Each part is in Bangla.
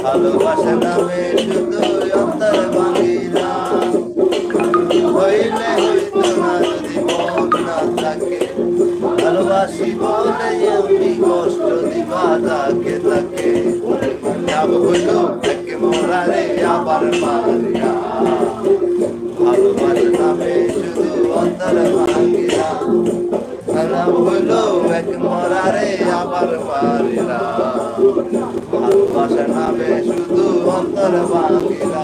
ভালোবাসা নামে শুধু অন্তর ভাঙিলা হইলে হইতো না যদি মন না থাকে ভালোবাসি বলে আমি কষ্ট দিবা তাকে তাকে যাব হইল তাকে মরারে আবার মারিয়া ভালোবাসা নামে শুধু অন্তর ভাঙিলা খারাপ হইল এক মরারে আবার মারিলা ভালোবাসা নামে শুধু অন্তর ভাঙিলা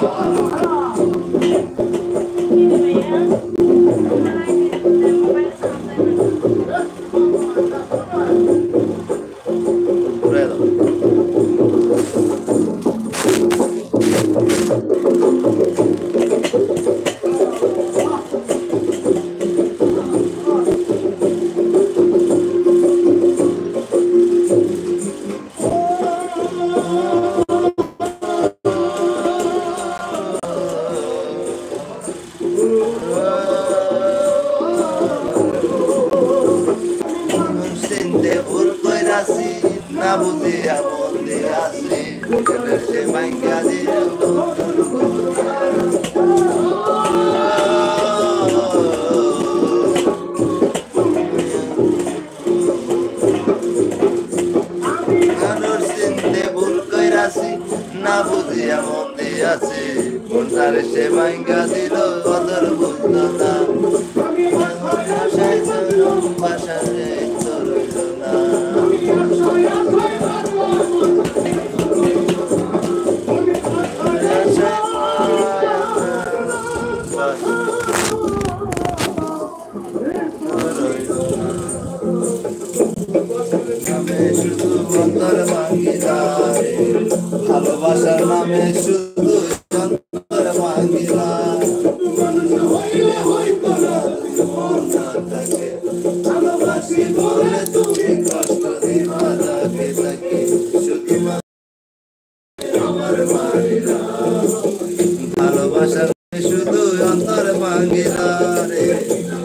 না বুঝিয়া বন্দে আসি সে মাইকা দিল না বুঝিয়া মন্দে আছে কোনটারে সে মাইকা দিল অদর বুঝল না ভাষারে রইল না শুধু অন্তর ভাঙিলা ভালোবাসার নামে শুধু অন্তর ভাঙিলা ভালোবাসি বলে তুমি কষ্ট দিবা তাকে তাকে শুধু আমার মারিলা ভালোবাসার শুধু অন্তর ভাঙিলা রে